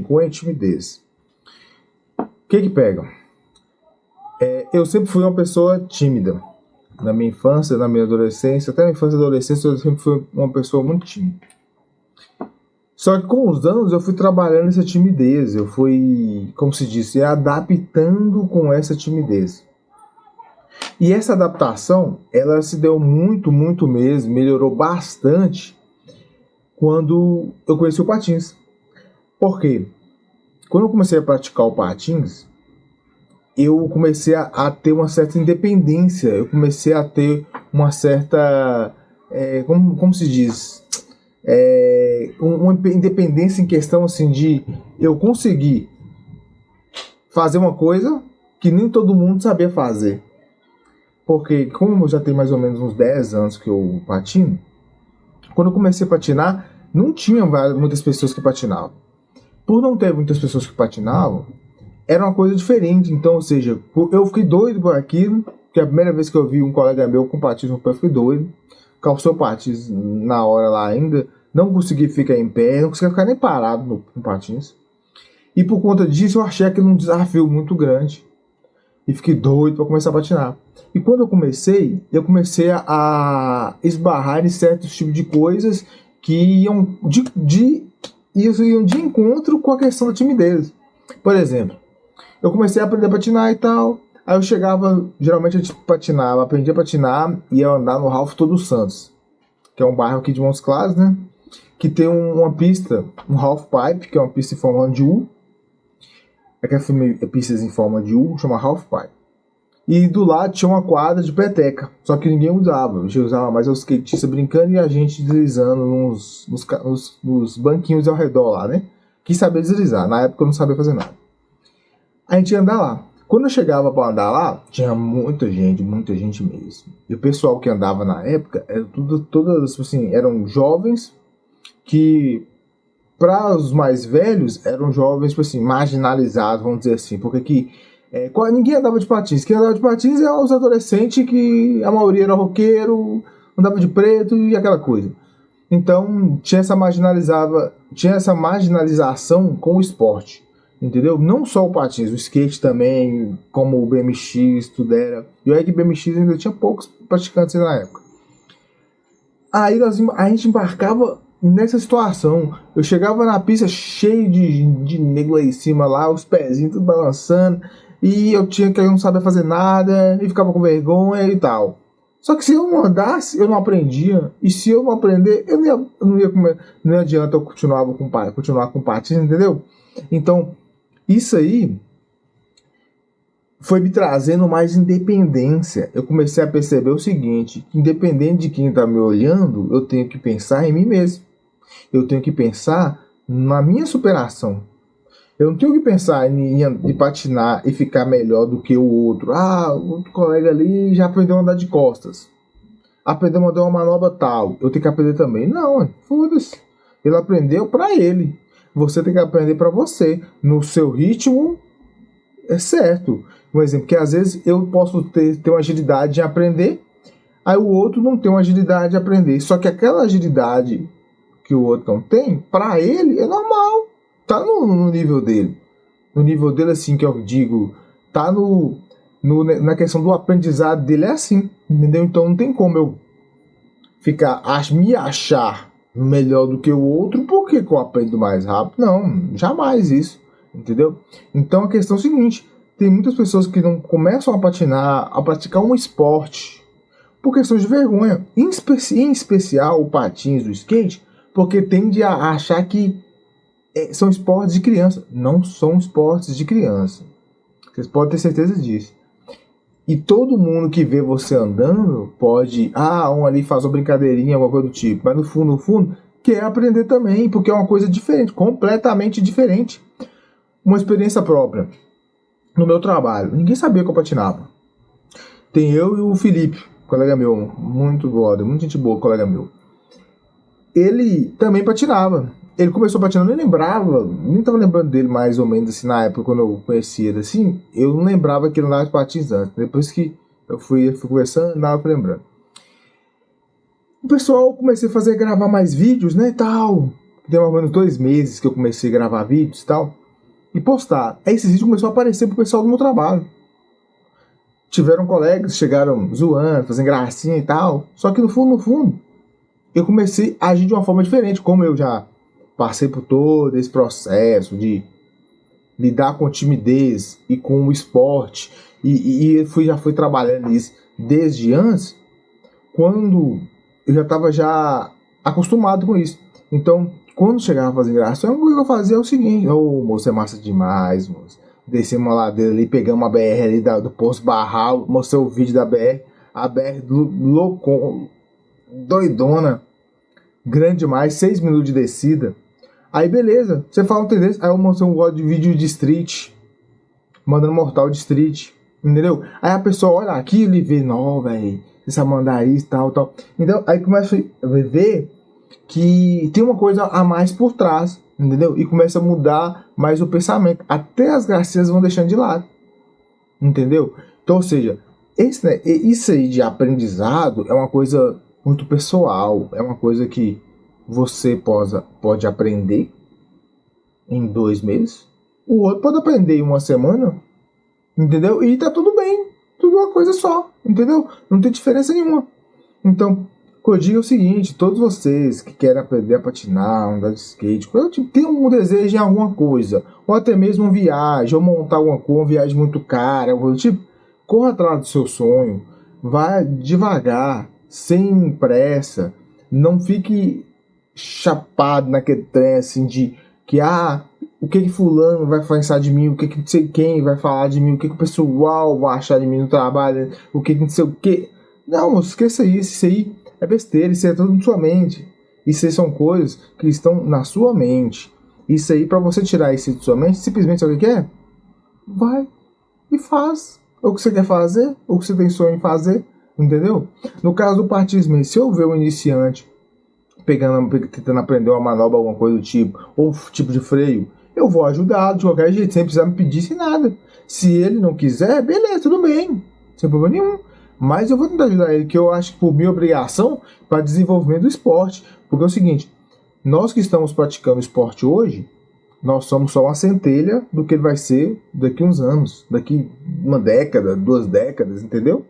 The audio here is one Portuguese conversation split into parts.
com a timidez. O que pega? Eu sempre fui uma pessoa tímida. Na minha infância, na minha adolescência, até na infância e adolescência, eu sempre fui uma pessoa muito tímida. Só que com os anos eu fui trabalhando essa timidez, eu fui, como se diz, adaptando com essa timidez. E essa adaptação, ela se deu muito, muito mesmo, melhorou bastante quando eu conheci o patins. Por quê? Quando eu comecei a praticar o patins, eu comecei a ter uma certa independência, eu comecei a ter uma certa, como se diz, uma independência em questão assim de eu conseguir fazer uma coisa que nem todo mundo sabia fazer. Porque como eu já tenho mais ou menos uns 10 anos que eu patino, quando eu comecei a patinar, não tinha muitas pessoas que patinavam. Por não ter muitas pessoas que patinavam, era uma coisa diferente. Então, ou seja, eu fiquei doido por aquilo, porque a primeira vez que eu vi um colega meu com patins no pé, eu fiquei doido. Calçou patins na hora lá ainda, não consegui ficar em pé, não consegui ficar nem parado no patins. E por conta disso, eu achei aquilo um desafio muito grande. E fiquei doido para começar a patinar. E quando eu comecei a esbarrar em certos tipos de coisas que iam de encontro com a questão da timidez. Por exemplo, eu comecei a aprender a patinar e tal. Aí eu chegava, geralmente eu patinava, aprendi a patinar e ia andar no Ralph Todos Santos, que é um bairro aqui de Montes Claros, né? Que tem uma pista, um half pipe, que é uma pista em forma de U. Aquela pistas em forma de U, chama half pipe. E do lado tinha uma quadra de peteca, só que ninguém usava. A gente usava mais os skatistas brincando e a gente deslizando nos banquinhos ao redor lá, né? Quis saber deslizar, na época eu não sabia fazer nada. A gente ia andar lá. Quando eu chegava para andar lá, tinha muita gente mesmo. E o pessoal que andava na época, era todas assim, eram jovens que, para os mais velhos, eram jovens tipo assim, marginalizados, vamos dizer assim, porque que ninguém andava de patins. Quem andava de patins eram os adolescentes, que a maioria era roqueiro, andava de preto e aquela coisa. Então tinha essa marginalização com o esporte, entendeu? Não só o patins, o skate também, como o BMX, tudo era. E olha que BMX ainda tinha poucos praticantes na época. Aí a gente embarcava nessa situação. Eu chegava na pista cheio de nego lá em cima, lá, os pezinhos tudo balançando, e eu não sabia fazer nada, e ficava com vergonha e tal. Só que se eu não andasse, eu não aprendia. E se eu não aprender, não adianta eu continuar com patins, entendeu? Então, isso aí foi me trazendo mais independência. Eu comecei a perceber o seguinte: independente de quem está me olhando, eu tenho que pensar em mim mesmo. Eu tenho que pensar na minha superação. Eu não tenho que pensar em patinar e ficar melhor do que o outro. Ah, o outro colega ali já aprendeu a andar de costas. Aprendeu a dar uma manobra tal. Eu tenho que aprender também. Não, foda-se. Ele aprendeu para ele. Você tem que aprender para você. No seu ritmo, é certo. Um exemplo, que às vezes eu posso ter uma agilidade de aprender, aí o outro não tem uma agilidade de aprender. Só que aquela agilidade que o outro não tem, para ele é normal. Tá no nível dele. No nível dele, assim, que eu digo, tá na questão do aprendizado dele, é assim, entendeu? Então não tem como eu me achar melhor do que o outro porque eu aprendo mais rápido. Não, jamais isso, entendeu? Então a questão é a seguinte: tem muitas pessoas que não começam a patinar, a praticar um esporte por questão de vergonha, em especial o patins, o skate, porque tende a achar que são esportes de criança. Não são esportes de criança. Vocês podem ter certeza disso. E todo mundo que vê você andando pode... um ali faz uma brincadeirinha, alguma coisa do tipo. Mas no fundo, quer aprender também, porque é uma coisa diferente, completamente diferente. Uma experiência própria. No meu trabalho, ninguém sabia que eu patinava. Tem eu e o Felipe, colega meu, muito brother, muita gente boa, colega meu. Ele também patinava. Ele começou patinando, eu nem lembrava, nem tava lembrando dele mais ou menos assim na época quando eu conhecia ele assim. Eu não lembrava que ele andava de patins antes. Depois que eu fui conversando, eu fui lembrando. O pessoal comecei a gravar mais vídeos, né, e tal. tem mais ou menos 2 meses que eu comecei a gravar vídeos e tal, e postar. Aí esses vídeos começaram a aparecer pro pessoal do meu trabalho. Tiveram colegas, chegaram zoando, fazendo gracinha e tal, só que no fundo, eu comecei a agir de uma forma diferente, como eu já passei por todo esse processo de lidar com timidez e com o esporte, e já fui trabalhando isso desde antes, quando eu já estava já acostumado com isso. Então, quando chegava a fazer graça, o que eu fazia é o seguinte: ô, moço, é massa demais, moço. Desci uma ladeira ali, pegamos uma BR ali do Poço Barral, mostrei o vídeo da BR, a BR louco, doidona, grande demais, 6 minutos de descida. Aí beleza, você fala um tendência, aí eu mostrei um de vídeo de street, mandando mortal de street, entendeu? Aí a pessoa olha aquilo e vê, não, velho, você sabe mandar isso, tal. Então aí começa a ver que tem uma coisa a mais por trás, entendeu? E começa a mudar mais o pensamento. Até as gracinhas vão deixando de lado, entendeu? Então, ou seja, isso aí de aprendizado é uma coisa muito pessoal, é uma coisa que você pode aprender em 2 meses, o outro pode aprender em uma semana, entendeu? E tá tudo bem, tudo uma coisa só, entendeu? Não tem diferença nenhuma. Então, o que eu digo é o seguinte: todos vocês que querem aprender a patinar, andar de skate, quando tem um desejo em alguma coisa, ou até mesmo uma viagem, ou montar alguma coisa, uma viagem muito cara, alguma coisa do tipo, corra atrás do seu sonho, vá devagar, sem pressa, não fique chapado naquele trem assim de que o que fulano vai pensar de mim, o que não sei quem vai falar de mim, o que o pessoal vai achar de mim no trabalho, o que não sei o que. Não, esqueça isso aí é besteira, isso é tudo na sua mente. Isso aí são coisas que estão na sua mente. Isso aí, para você tirar isso de sua mente, simplesmente sabe o que é? Vai e faz o que você quer fazer, o que você tem sonho em fazer, entendeu? No caso do partismo, se eu ver um iniciante tentando aprender uma manobra, alguma coisa do tipo, ou tipo de freio, eu vou ajudar de qualquer jeito, sem precisar me pedir nada. Se ele não quiser, beleza, tudo bem, sem problema nenhum. Mas eu vou tentar ajudar ele, que eu acho que por minha obrigação para desenvolvimento do esporte. Porque é o seguinte: nós que estamos praticando esporte hoje, nós somos só uma centelha do que ele vai ser daqui uns anos, daqui uma década, 2 décadas, entendeu?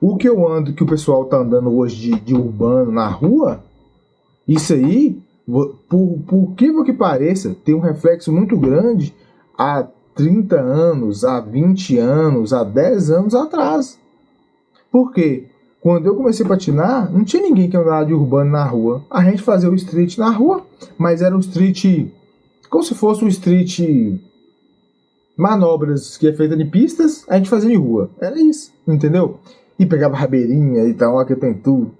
O que eu ando, que o pessoal tá andando hoje de urbano na rua, isso aí, por que pareça, tem um reflexo muito grande há 30 anos, há 20 anos, há 10 anos atrás. Por quê? Quando eu comecei a patinar, não tinha ninguém que andava de urbano na rua. A gente fazia o street na rua, mas era um street como se fosse um street manobras que é feita de pistas, a gente fazia de rua. Era isso, entendeu? E pegava rabeirinha e tal, que tem tudo,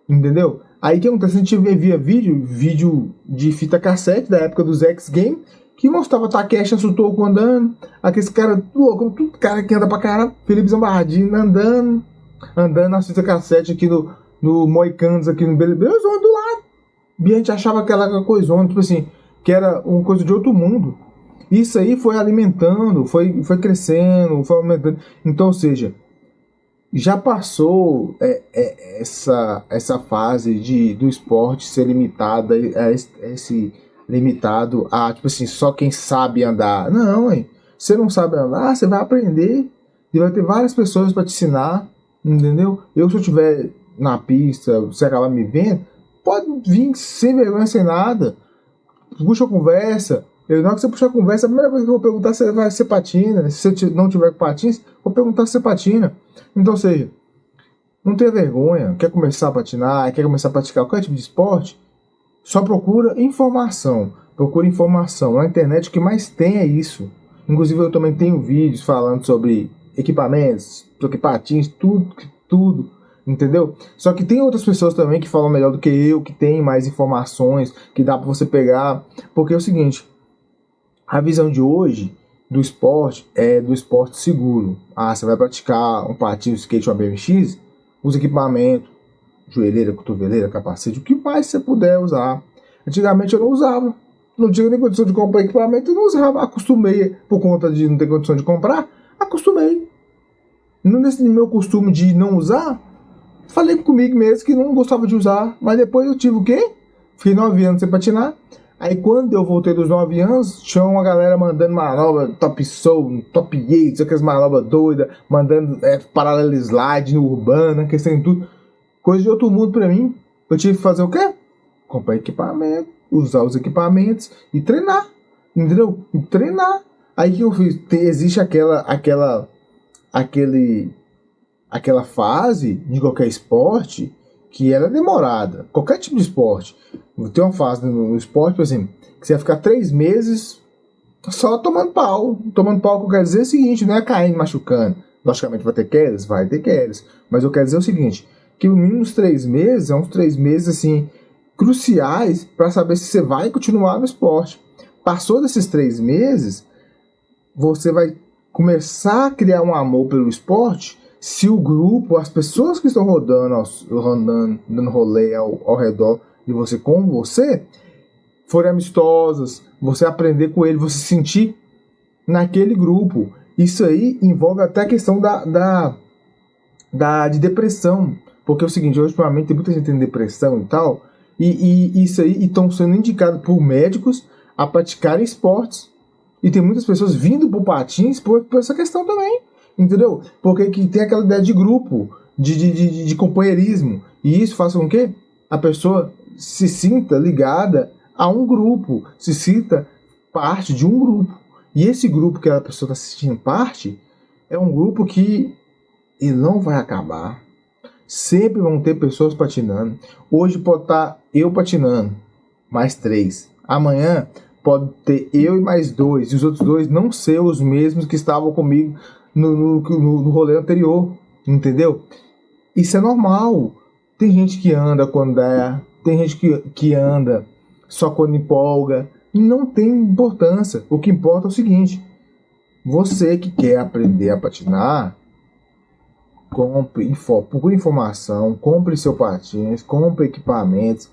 entendeu? Aí o que acontece? A gente via vídeo de fita cassete da época dos X Games, que mostrava Takeshi Sutoku andando, aqueles caras louco, tudo cara que anda pra caralho, Felipe Zambardini andando na fita cassete aqui no Moicanos, aqui no Beleza do lado. E a gente achava aquela coisona, tipo assim, que era uma coisa de outro mundo. Isso aí foi alimentando, foi crescendo, foi aumentando. Então, ou seja, já passou essa fase do esporte ser limitado limitado a, tipo assim, só quem sabe andar. Não, hein? Você não sabe andar, você vai aprender e vai ter várias pessoas para te ensinar, entendeu? Se eu estiver na pista, você acabar me vendo, pode vir sem vergonha, sem nada. Puxa a conversa. Na hora que você puxar a conversa, a primeira coisa que eu vou perguntar se você patina. Se você não tiver com patins, vou perguntar se você patina. Então, ou seja, não tenha vergonha. Quer começar a patinar, quer começar a praticar qualquer tipo de esporte, só procura informação. Procura informação. Na internet o que mais tem é isso. Inclusive eu também tenho vídeos falando sobre equipamentos, sobre patins, tudo. Entendeu? Só que tem outras pessoas também que falam melhor do que eu, que tem mais informações, que dá pra você pegar. Porque é o seguinte, a visão de hoje do esporte é do esporte seguro. Você vai praticar um patins, um skate, uma BMX, usa equipamento, joelheira, cotoveleira, capacete, o que mais você puder usar. Antigamente eu não usava. Não tinha nem condição de comprar equipamento, eu não usava. Acostumei, por conta de não ter condição de comprar, acostumei. Nesse meu costume de não usar, falei comigo mesmo que não gostava de usar, mas depois eu tive o quê? Fiquei 9 anos sem patinar, Aí quando eu voltei dos 9 anos, tinha uma galera mandando manobra top soul, top 8, aquelas manobras doidas, mandando paralelo slide no urbano, questão de tudo. Coisa de outro mundo pra mim. Eu tive que fazer o quê? Comprar equipamento, usar os equipamentos e treinar. Entendeu? E treinar. Aí que eu fiz? Existe aquela fase de qualquer esporte que ela é demorada. Qualquer tipo de esporte. Tem uma fase no esporte, por exemplo, que você vai ficar 3 meses só tomando pau. Tomando pau, que eu quero dizer é o seguinte, não é caindo, machucando. Logicamente vai ter quedas? Vai ter quedas. Mas eu quero dizer o seguinte, que no mínimo uns 3 meses, é uns 3 meses assim, cruciais para saber se você vai continuar no esporte. Passou desses 3 meses, você vai começar a criar um amor pelo esporte se o grupo, as pessoas que estão rodando, dando rolê ao redor de você, com você, forem amistosas, você aprender com ele, você se sentir naquele grupo. Isso aí envolve até a questão de depressão. Porque é o seguinte, hoje, ultimamente, tem muita gente tendo depressão e tal, e isso aí estão sendo indicados por médicos a praticarem esportes. E tem muitas pessoas vindo pro patins por essa questão também, entendeu? Porque que tem aquela ideia de grupo, de companheirismo. E isso faz com que a pessoa se sinta ligada a um grupo, se sinta parte de um grupo. E esse grupo que a pessoa está se sentindo parte é um grupo que ele não vai acabar. Sempre vão ter pessoas patinando. Hoje pode estar eu patinando, mais 3. Amanhã pode ter eu e mais 2. E os outros 2 não ser os mesmos que estavam comigo no rolê anterior. Entendeu? Isso é normal. Tem gente que anda quando dá. Tem gente que anda só quando empolga. Não tem importância. O que importa é o seguinte. Você que quer aprender a patinar, procure informação, compre seu patins, compre equipamentos.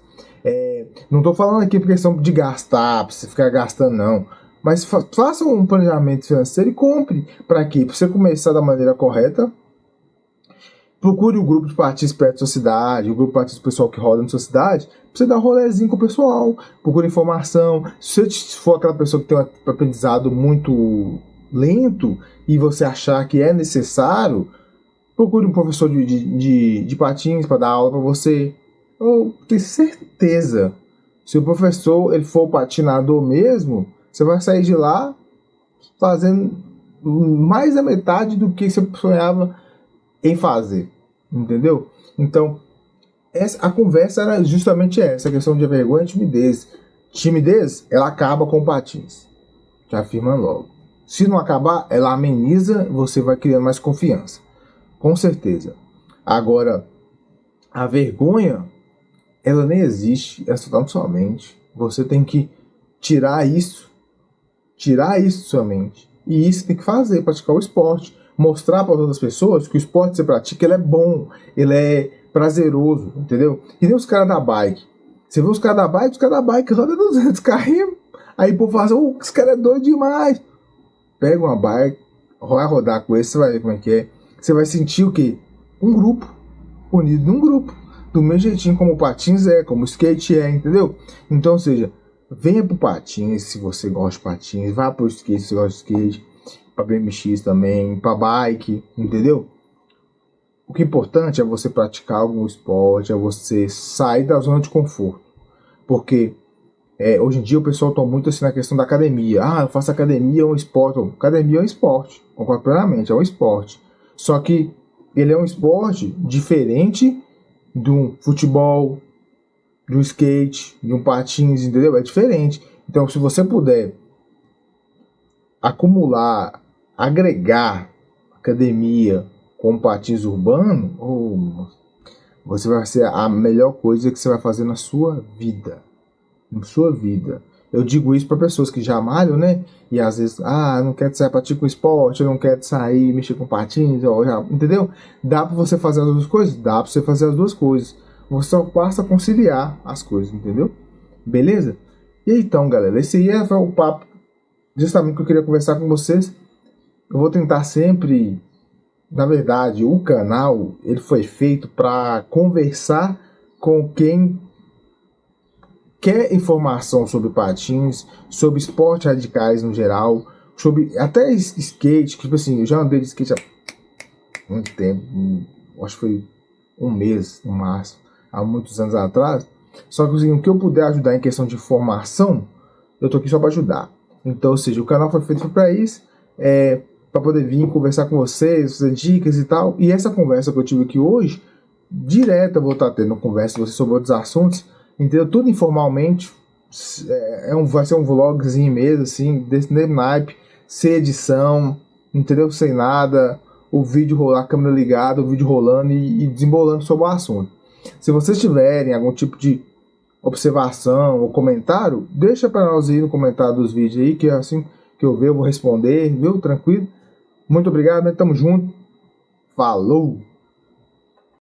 Não estou falando aqui por questão de gastar, para você ficar gastando, não. Mas faça um planejamento financeiro e compre. Para quê? Para você começar da maneira correta. Procure o grupo de patins perto da sua cidade, o grupo de patins do pessoal que roda na sua cidade, para você dar um rolezinho com o pessoal. Procure informação. Se você for aquela pessoa que tem um aprendizado muito lento e você achar que é necessário, procure um professor de patins para dar aula para você. Eu tenho certeza, se o professor ele for patinador mesmo, você vai sair de lá fazendo mais da metade do que você sonhava em fazer. Entendeu? Então, a conversa era justamente essa, a questão de vergonha e timidez. Timidez, ela acaba com patins. Já afirma logo. Se não acabar, ela ameniza, você vai criando mais confiança. Com certeza. Agora, a vergonha, ela nem existe, ela só está na sua mente. Você tem que tirar isso da sua mente. E isso tem que fazer, praticar o esporte. Mostrar para outras pessoas que o esporte que você pratica, ele é bom, ele é prazeroso, entendeu? E nem os caras da bike. Você vê os caras da bike rodam 200 carrinhos. Aí o povo fala assim, esse cara é doido demais. Pega uma bike, vai rodar com ele, você vai ver como é que é. Você vai sentir o quê? Um grupo, unido num grupo. Do mesmo jeitinho como o patins é, como o skate é, entendeu? Então, ou seja, venha pro patins se você gosta de patins, vá pro skate se você gosta de skate, pra BMX também, pra bike, entendeu? O que é importante é você praticar algum esporte, é você sair da zona de conforto. Porque hoje em dia o pessoal toma muito assim na questão da academia. Eu faço academia, é um esporte. Academia é um esporte, concordo plenamente, é um esporte. Só que ele é um esporte diferente de um futebol, de um skate, de um patins, entendeu? É diferente. Então, se você puder acumular, agregar academia com patins urbano, você vai ser a melhor coisa que você vai fazer na sua vida. Na sua vida. Eu digo isso para pessoas que já malham, né? E às vezes, não quero sair praticar esporte, eu não quero sair mexer com patins, entendeu? Dá para você fazer as duas coisas? Dá para você fazer as duas coisas. Você só basta conciliar as coisas, entendeu? Beleza? E então, galera, esse aí foi o papo justamente que eu queria conversar com vocês. Eu vou tentar sempre, na verdade, o canal ele foi feito para conversar com quem quer informação sobre patins, sobre esportes radicais no geral, sobre até skate, que tipo assim, eu já andei de skate há muito tempo, acho que foi um mês no máximo, há muitos anos atrás. Só que assim, o que eu puder ajudar em questão de informação, eu tô aqui só para ajudar. Então, ou seja, o canal foi feito para isso, para poder vir conversar com vocês, fazer dicas e tal. E essa conversa que eu tive aqui hoje, direto eu vou estar tendo conversa com vocês sobre outros assuntos, entendeu? Tudo informalmente, vai ser um vlogzinho mesmo, assim, desse naipe, sem edição, entendeu? Sem nada, o vídeo rolar, a câmera ligada, o vídeo rolando e desembolando sobre o assunto. Se vocês tiverem algum tipo de observação ou comentário, deixa para nós aí no comentário dos vídeos aí, que assim que eu ver eu vou responder, viu? Tranquilo? Muito obrigado, né? Tamo junto. Falou!